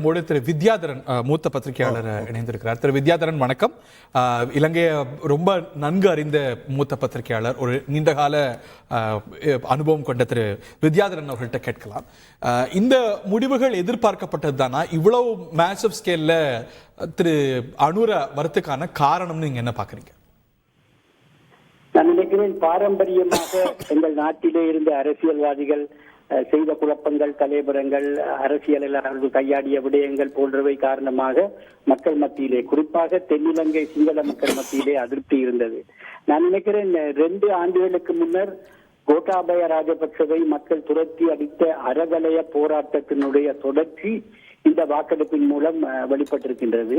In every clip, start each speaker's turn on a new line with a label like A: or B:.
A: நம்மோடு திரு வித்யாதரன் மூத்த பத்திரிகையாளர் இணைந்திருக்கிறார். திரு வித்யாதரன் வணக்கம். இலங்கையை ரொம்ப நன்கு அறிந்த மூத்த பத்திரிகையாளர், ஒரு நீண்டகால அனுபவம் கொண்ட திரு வித்யாதரன் அவர்கள்ட்ட கேட்கலாம். இந்த முடிவுகள் எதிர்பார்க்கப்பட்டது தானா? இவ்வளவு மேசிவ் ஸ்கேல்ல திரு அனுர வரத்துக்கான காரணம் நீங்க என்ன பாக்குறீங்க?
B: நான் நினைக்கிறேன், பாரம்பரியமாக எங்கள் நாட்டிலே இருந்த அரசியல்வாதிகள் செய்த குழப்பங்கள், கலேபரங்கள், அரசியலில் அவர்கள் கையாடிய விடயங்கள் போன்றவை காரணமாக மக்கள் மத்தியிலே, குறிப்பாக தென்னிலங்கை சிங்கள மக்கள் மத்தியிலே அதிருப்தி இருந்தது. நான் நினைக்கிறேன் 2 ஆண்டுகளுக்கு முன்னர் கோட்டாபய ராஜபக்சவை மக்கள் துரத்தி அடித்த அறகலைய போராட்டத்தினுடைய தொடர்ச்சி இந்த வாக்கெடுப்பின் மூலம் வெளிப்பட்டிருக்கின்றது.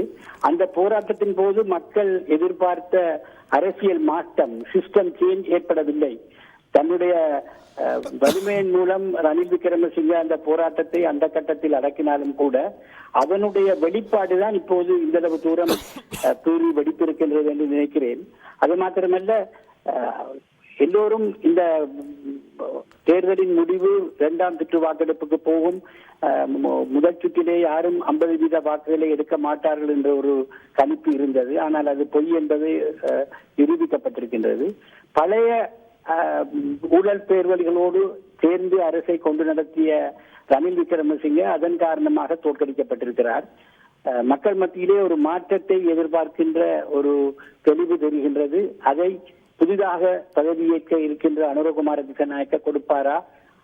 B: அந்த போராட்டத்தின் போது மக்கள் எதிர்பார்த்த அரசியல் மாற்றம், சிஸ்டம் சேஞ்ச் ஏற்படவில்லை. தன்னுடைய வலிமையின் மூலம் ரணில் விக்ரமசிங்கே அந்த போராட்டத்தை அந்த கட்டத்தில் அடக்கினாலும் கூட அதனுடைய வெளிப்பாடுதான் இப்போது இந்த அளவு தூரம் தூரி வெடித்திருக்கின்றது என்று நினைக்கிறேன். அது மாத்திரமல்ல, எல்லோரும் இந்த தேர்தலின் முடிவு 2ஆம் சுற்று வாக்கெடுப்புக்கு போகும், முதல் சுற்றிலே யாரும் 50% வாக்குகளை எடுக்க மாட்டார்கள் என்ற ஒரு கணிப்பு இருந்தது. ஆனால் அது பொய் என்பது நிரூபிக்கப்பட்டிருக்கின்றது. பழைய ஊழல் பேர்வழிகளோடு சேர்ந்து அரசை கொண்டு நடத்திய ரணில் விக்ரமசிங்கே அதன் காரணமாக தோற்கடிக்கப்பட்டிருக்கிறார். மக்கள் மத்தியிலே ஒரு மாற்றத்தை எதிர்பார்க்கின்ற ஒரு தெளிவு தெரிகின்றது. அதை புதிதாக பதவியேற்க இருக்கின்ற அனுரகுமார திசாநாயக்க கொடுப்பாரா,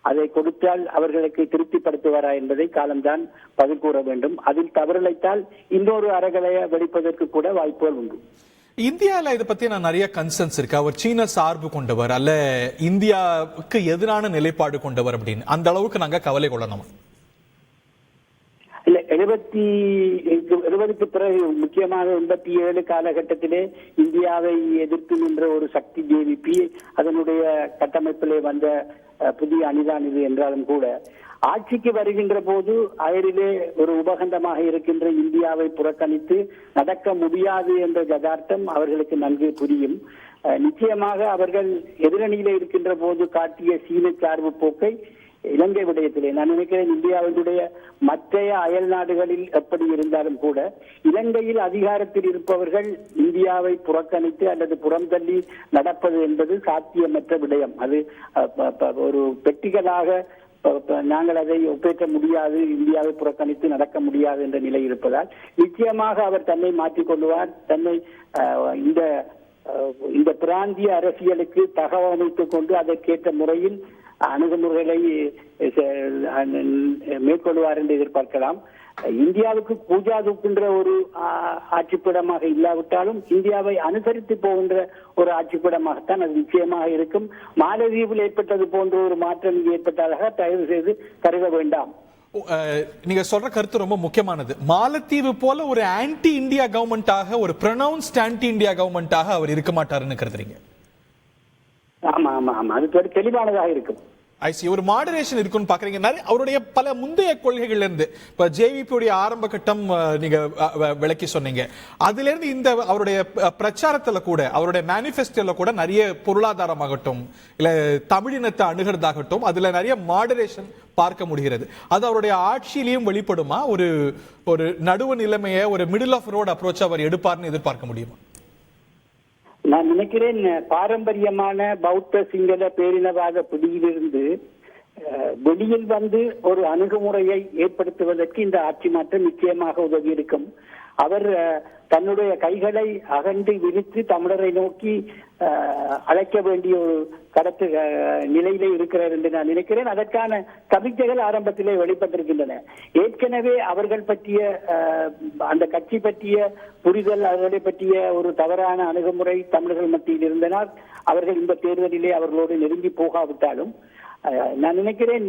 B: அதை கொடுத்தால் அவர்களுக்கு திருப்திப்படுத்துவாரா என்பதை காலம்தான் பதில் கூற வேண்டும். அதில் தவறிழைத்தால் இன்னொரு அறகலைய வெடிப்பதற்கு கூட வாய்ப்புகள் உண்டு.
A: இந்தியாவில் இதை பத்தி நான் நிறைய கன்சர்ன்ஸ் இருக்கு. அவர் சீன சார்பு கொண்டவர் அல்ல இந்தியாவுக்கு எதிரான நிலைப்பாடு கொண்டவர் அப்படின்னு அந்த அளவுக்கு நாங்க கவலை கொள்ளணும்.
B: இல்ல, 70க்கு பிறகு முக்கியமாக 87 காலகட்டத்திலே இந்தியாவை எதிர்த்து நின்ற ஒரு சக்தி ஜேவிபி, அதனுடைய கட்டமைப்பிலே வந்த புதிய அணிதான் இது என்றாலும் கூட ஆட்சிக்கு வருகின்ற போது அயரிலே ஒரு உபகண்டமாக இருக்கின்ற இந்தியாவை புறக்கணித்து நடக்க முடியாது என்ற யதார்த்தம் அவர்களுக்கு நன்கு புரியும். நிச்சயமாக அவர்கள் எதிரணியிலே இருக்கின்ற போது காட்டிய சீன சார்பு போக்கை இலங்கை விடயத்திலே நான் நினைக்கிறேன் இந்தியாவினுடைய மற்றைய அயல் நாடுகளில் எப்படி இருந்தாலும் கூட இலங்கையில் அதிகாரத்தில் இருப்பவர்கள் இந்தியாவை புறக்கணித்து அல்லது புறம் தள்ளி நடப்பது என்பது சாத்தியமற்ற விடயம். அது ஒரு பெட்டிகளாக நாங்கள் அதை ஒப்பேற்ற முடியாது, இந்தியாவை புறக்கணித்து நடக்க முடியாது என்ற நிலை இருப்பதால் நிச்சயமாக அவர் தன்னை மாற்றிக் கொள்வார். தன்னை இந்த பிராந்திய அரசியலுக்கு தகவமைத்துக் கொண்டு அதற்கேற்ற முறையில் அணுகுமுறைகளை மேற்கொள்வார் என்று எதிர்பார்க்கலாம். இந்தியாவுக்கு கூஜா தூக்கின்ற ஒரு ஆட்சிப்படமாக இல்லாவிட்டாலும் இந்தியாவை அனுசரித்து போகின்ற ஒரு ஆட்சிப்படமாகத்தான் அது நிச்சயமாக இருக்கும். மாலத்தீவில் ஏற்பட்டது போன்ற ஒரு மாற்றம் ஏற்பட்டதாக தயவு செய்து கருத வேண்டாம்.
A: நீங்க சொல்ற கருத்து ரொம்ப முக்கியமானது. மாலத்தீவு போல ஒரு ஆன்டி இந்தியா கவர்மெண்டாக, ஒரு ப்ரொனவுன்ஸ்ட் ஆன்டி இந்தியா கவர்மெண்டாக அவர் இருக்க மாட்டாருன்னு கருதுறீங்க?
B: ஆமா ஆமா ஆமா, அது தெளிவானதாக இருக்கும்.
A: ஒரு மாடரேஷன் இருக்குன்னு பாக்குறீங்க. அவருடைய பல முந்தைய கொள்கைகள்ல இருந்து, இப்ப ஜேவிபியுடைய ஆரம்ப கட்டம் நீங்க விளக்கி சொன்னீங்க, அதுல இருந்து இந்த அவருடைய பிரச்சாரத்துல கூட, அவருடைய மேனிபெஸ்டோல கூட நிறைய பொருளாதாரமாகட்டும் இல்ல தமிழினத்தை அணுகிறதாகட்டும் அதுல நிறைய மாடரேஷன் பார்க்க முடிகிறது. அது அவருடைய ஆட்சியிலையும் வெளிப்படுமா? ஒரு நடுவு நிலைமையை, ஒரு மிடில் ஆஃப் ரோட் அப்ரோச் அவர் எடுப்பார்னு எதிர்பார்க்க முடியுமா?
B: நான் நினைக்கிறேன், பாரம்பரியமான பௌத்த சிங்கள பேரினவாத பிடியிலிருந்து வெளியில் வந்து ஒரு அணுகுமுறையை ஏற்படுத்துவதற்கு இந்த ஆட்சி மாற்றம் நிச்சயமாக உதவி இருக்கும். அவர் தன்னுடைய கைகளை அகன்று விரித்து தமிழரை நோக்கி அழைக்க வேண்டிய ஒரு கடத்து நிலையிலே இருக்கிறார் என்று நான் நினைக்கிறேன். அதற்கான சமிக்கைகள் ஆரம்பத்திலே வெளிப்பட்டிருக்கின்றன. ஏற்கனவே அவர்கள் பற்றிய அந்த கட்சி பற்றிய புரிதல், அவர்களை பற்றிய ஒரு தவறான அணுகுமுறை தமிழர்கள் மத்தியில் இருந்தனால் அவர்கள் இந்த தேர்தலிலே அவர்களோடு நெருங்கி போகாவிட்டாலும் நான் நினைக்கிறேன்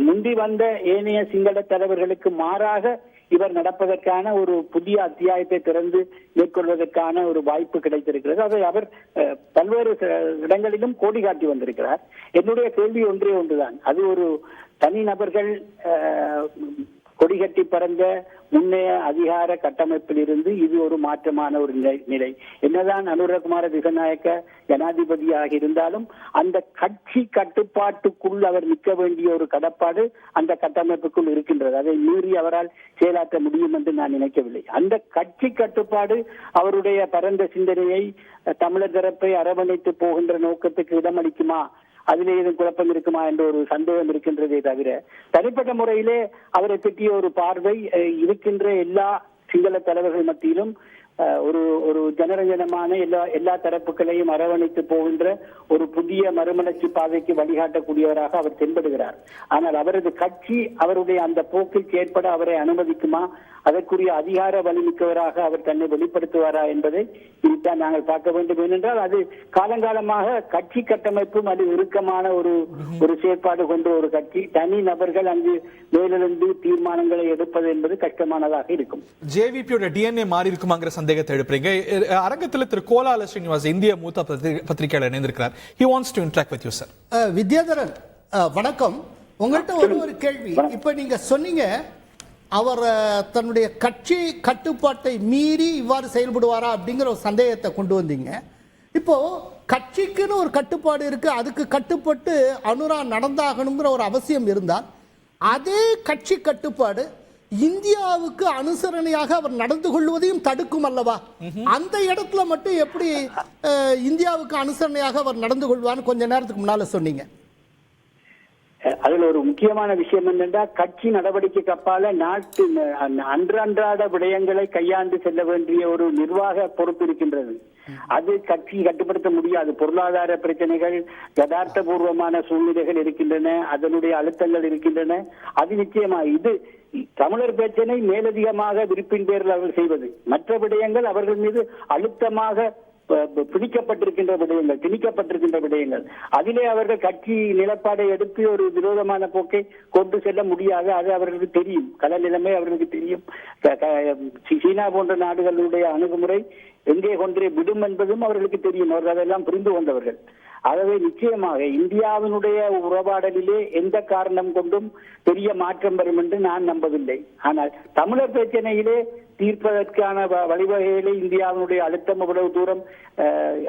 B: முந்தி வந்த ஏனைய சிங்கள தலைவர்களுக்கு மாறாக இவர் நடப்பதற்கான ஒரு புதிய அத்தியாயத்தை திறந்து மேற்கொள்வதற்கான ஒரு வாய்ப்பு கிடைத்திருக்கிறது. அதை அவர் பல்வேறு இடங்களிலும் கோடி காட்டி வந்திருக்கிறார். என்னுடைய கேள்வி ஒன்றே ஒன்றுதான், அது ஒரு தனி நபர்கள் கொடிகட்டி பறந்த முன்னைய அதிகார கட்டமைப்பில் இருந்து இது ஒரு மாற்றமான ஒரு நிலை. என்னதான் அனுரகுமார திசநாயக்க ஜனாதிபதியாக இருந்தாலும் அந்த கட்சி கட்டுப்பாட்டுக்குள் அவர் நிற்க வேண்டிய ஒரு கடப்பாடு அந்த கட்டமைப்புக்குள் இருக்கின்றது. அதை மீறி அவரால் செயலாற்ற முடியும் என்று நான் நினைக்கவில்லை. அந்த கட்சி கட்டுப்பாடு அவருடைய பரந்த சிந்தனையை தமிழர் தரப்பை அரவணைத்து போகின்ற நோக்கத்துக்கு இடமளிக்குமா, அதிலே எதுவும் குழப்பம் இருக்குமா என்ற ஒரு சந்தேகம் இருக்கின்றதே தவிர, தனிப்பட்ட முறையிலே அவரை பற்றிய ஒரு பார்வை இருக்கின்ற எல்லா சிங்கள தலைவர்கள் மத்தியிலும் ஒரு ஜனரஞ்சனமான எல்லா தரப்புகளையும் அரவணைத்து போகின்ற ஒரு புதிய மறுமலர்ச்சி பாதைக்கு வழிகாட்டக்கூடியவராக அவர் தென்படுகிறார். ஆனால் அவரது கட்சி அவருடைய அந்த போக்கில் செயற்பட அவரை அனுமதிக்குமா, அதற்குரிய அதிகார வலிமிக்கவராக அவர் தன்னை வெளிப்படுத்துவாரா என்பதை இதுதான் நாங்கள் பார்க்க வேண்டும். ஏனென்றால் அது காலங்காலமாக கட்சி கட்டமைப்பும் அது இறுக்கமான ஒரு செயற்பாடு கொண்ட ஒரு கட்சி. தனி நபர்கள் அங்கு மேலிருந்து தீர்மானங்களை எடுப்பது என்பது கஷ்டமானதாக இருக்கும்.
A: ஜேவிபியோட டிஎன்ஏ மாறி இருக்குமாங்கிற சந்தேகத்தை எழுப்புறீங்க. அரங்கத்தில் திரு கோலால ஸ்ரீனிவாஸ் இந்திய மூத்த பத்திரிகையாளர் இணைந்திருக்கிறார். He wants to interact with you, sir.
C: Vidyadharan வணக்கம். உங்கள்கிட்ட ஒரு கேள்வி. இப்ப நீங்க சொன்னீங்க அவர் தன்னுடைய கட்சி கட்டுப்பாட்டை மீறி இவ்வாறு செயல்படுவாரா அப்படிங்கிற ஒரு சந்தேகத்தை கொண்டு வந்தீங்க. இப்போ கட்சிக்குன்னு ஒரு கட்டுப்பாடு இருக்கு, அதுக்கு கட்டுப்பட்டு அனுரா நடந்தாகணுங்கிற ஒரு அவசியம் இருந்தால் அதே கட்சி கட்டுப்பாடு இந்தியாவுக்கு அனுசரணையாக அவர் நடந்து கொள்வதையும் தடுக்கும் அல்லவா? அந்த இடத்துல மட்டும் எப்படி இந்தியாவுக்கு அனுசரணையாக அவர் நடந்து கொள்வான்னு கொஞ்ச நேரத்துக்கு முன்னால சொன்னீங்க.
B: அதுல ஒரு முக்கியமான விஷயம் என்னென்றா, கட்சி நடவடிக்கைக்கு அப்பால நாட்டு அன்றாட விடயங்களை கையாண்டு செல்ல வேண்டிய ஒரு நிர்வாக பொறுப்பு இருக்கின்றது. அது கட்சி கட்டுப்படுத்த முடியாது. பொருளாதார பிரச்சனைகள், யதார்த்த பூர்வமான சூழ்நிலைகள் இருக்கின்றன, அதனுடைய அழுத்தங்கள் இருக்கின்றன. அது நிச்சயமா இது தமிழர் பிரச்சனை மேலதிகமாக விருப்பின் பேரில் அவர்கள் செய்வது, மற்ற விடயங்கள் அவர்கள் மீது அழுத்தமாக திணிக்கப்பட்டிருக்கின்ற விடயங்கள், அதிலே அவர்கள் கட்சி நிலப்பாடை எடுத்து ஒரு விரோதமான போக்கை கொண்டு செல்ல முடியாது. அது அவர்களுக்கு தெரியும், கள நிலைமை அவர்களுக்கு தெரியும். சீனா போன்ற நாடுகளுடைய அணுகுமுறை எங்கே கொண்டே விடும் என்பதும் அவர்களுக்கு தெரியும். அவர்கள் அதெல்லாம் புரிந்து கொண்டவர்கள். ஆகவே நிச்சயமாக இந்தியாவினுடைய உறவாடலிலே எந்த காரணம் கொண்டும் பெரிய மாற்றம் வரும் என்று நான் நம்பவில்லை. ஆனால் தமிழர் பிரச்சனையிலே தீர்ப்பதற்கான வழிவகையிலே இந்தியாவினுடைய அழுத்தம் எவ்வளவு தூரம்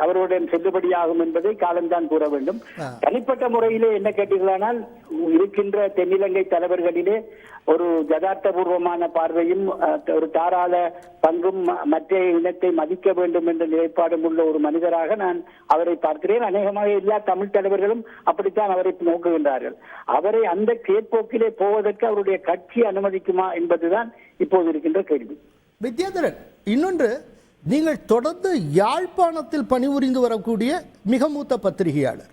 B: அவருடன் செல்லுபடியாகும் என்பதை காலம்தான் கூற வேண்டும். தனிப்பட்ட முறையிலே என்ன கேட்டீர்களானால், இருக்கின்ற தென்னிலங்கை தலைவர்களிலே ஒரு யதார்த்த பூர்வமான பார்வையும் ஒரு தாராள பங்கும் மற்ற இனத்தை மதிக்க வேண்டும் என்ற நிலைப்பாடும் உள்ள ஒரு மனிதராக நான் அவரை பார்க்கிறேன். அநேகமாக எல்லா தமிழ் தலைவர்களும் அப்படித்தான் அவரை நோக்குகின்றார்கள். அவரை அந்த கேட்போக்கிலே போவதற்கு அவருடைய கட்சி அனுமதிக்குமா என்பதுதான் இப்போது இருக்கின்ற கேள்வி.
C: வித்யாதரன், இன்னொன்று, நீங்கள் தொடர்ந்து யாழ்ப்பாணத்தில் பணிபுரிந்து வரக்கூடிய மிக மூத்த பத்திரிகையாளர்.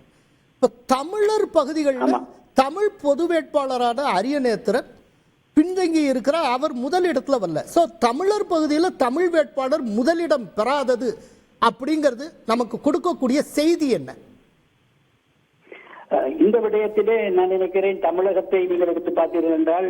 C: இப்ப தமிழர் பகுதிகளில் தமிழ் பொது வேட்பாளரான அரியநேத்திரன் பின்தங்கி இருக்கிறார். அவர் முதலிடத்துல வரல. சோ தமிழர் பகுதியில் தமிழ் வேட்பாளர் முதலிடம் பெறாதது அப்படிங்கிறது நமக்கு கொடுக்கக்கூடிய செய்தி என்ன?
B: இந்த விடயத்திலே நான் நினைக்கிறேன், தமிழகத்தை நீங்கள் எடுத்து பார்த்தீர்கள் என்றால்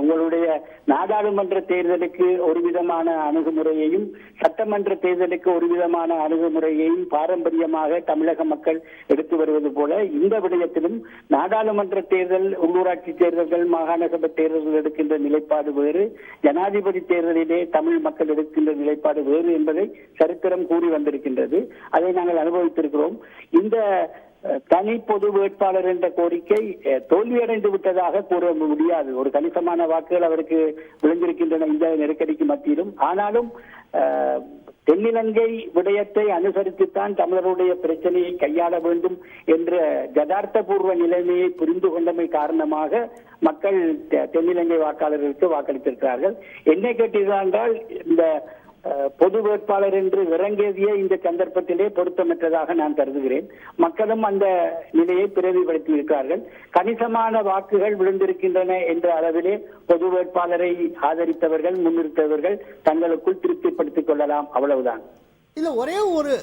B: உங்களுடைய நாடாளுமன்ற தேர்தலுக்கு ஒரு விதமான அணுகுமுறையையும் சட்டமன்ற தேர்தலுக்கு ஒரு விதமான அணுகுமுறையையும் பாரம்பரியமாக தமிழக மக்கள் எடுத்து வருவது போல இந்த விடயத்திலும் நாடாளுமன்ற தேர்தல், உள்ளூராட்சி தேர்தல்கள், மாகாண சபை தேர்தல்கள் எடுக்கின்ற நிலைப்பாடு வேறு, ஜனாதிபதி தேர்தலிலே தமிழ் மக்கள் எடுக்கின்ற நிலைப்பாடு வேறு என்பதை சரித்திரம் கூறி வந்திருக்கின்றது. அதை நாங்கள் அனுபவித்திருக்கிறோம். இந்த தனி பொது வேட்பாளர் என்ற கோரிக்கை தோல்வியடைந்து விட்டதாக கூற முடியாது. ஒரு கணிசமான வாக்குகள் அவருக்கு விளைந்திருக்கின்றன இந்த நெருக்கடிக்கு மத்தியிலும். ஆனாலும் தென்னிலங்கை விடயத்தை அனுசரித்துத்தான் தமிழருடைய பிரச்சனையை கையாள வேண்டும் என்ற யதார்த்த பூர்வ நிலைமையை புரிந்து கொண்டமை காரணமாக மக்கள் தென்னிலங்கை வாக்காளர்களுக்கு வாக்களித்திருக்கிறார்கள். என்னை கேட்டீர்கள் என்றால், இந்த பொது வேட்பாளர் என்று இறங்கியதையே இந்த சந்தர்ப்பத்திலே பொருத்தமற்றதாக நான் கருதுகிறேன். மக்களும் அந்த நிலையை பிரதிபலித்து இருக்கிறார்கள். கணிசமான வாக்குகள் விழுந்திருக்கின்றன என்ற அளவிலே பொது வேட்பாளரை ஆதரித்தவர்கள், முன்னிறுத்தவர்கள் தங்களுக்குள் திருப்திப்படுத்திக் கொள்ளலாம், அவ்வளவுதான்.
C: இல்ல, ஒரே ஒரு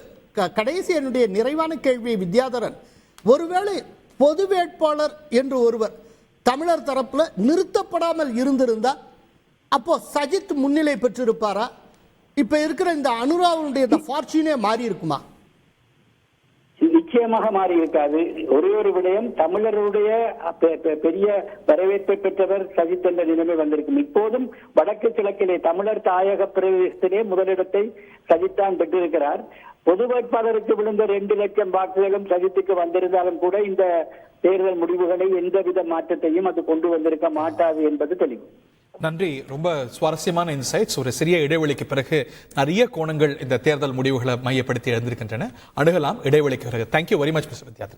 C: கடைசி என்னுடைய நிறைவான கேள்வி வித்யாதரன், ஒருவேளை பொது வேட்பாளர் என்று ஒருவர் தமிழர் தரப்புல நிறுத்தப்படாமல் இருந்திருந்தால் அப்போ சஜித் முன்னிலை பெற்றிருப்பாரா? இப்ப இருக்கிற இந்த அனுராவுடைய ஃபார்ச்சூனே மாறி இருக்குமா?
B: நிச்சயமாக மாறி இருக்காது. ஒரே ஒரு விடயம், தமிழருடைய பெரிய வரவேற்பை பெற்றவர் சஜித் என்ற நிலைமை வந்திருக்கும். இப்போதும் வடக்கு கிழக்கிலே தமிழர் தாயக பிரதேசத்திலே முதலிடத்தை சஜித் தான் பெற்றிருக்கிறார். பொது வேட்பாளருக்கு விழுந்த 2 லட்சம் வாக்குகளும் சஜித்துக்கு வந்திருந்தாலும் கூட இந்த தேர்தல் முடிவுகளை எந்தவித மாற்றத்தையும் அது கொண்டு வந்திருக்க மாட்டாது என்பது தெளிவு.
A: நன்றி. ரொம்ப சுவாரஸ்யமான இன்சைட்ஸ். ஒரு சிறிய இடைவெளிக்கு பிறகு நிறைய கோணங்கள் இந்த தேர்தல் முடிவுகளை மையப்படுத்தி எழுந்திருக்கின்றன. அணுகலாம் இடைவெளிக்கு பிறகு. Thank you very much mister Vidyadharan.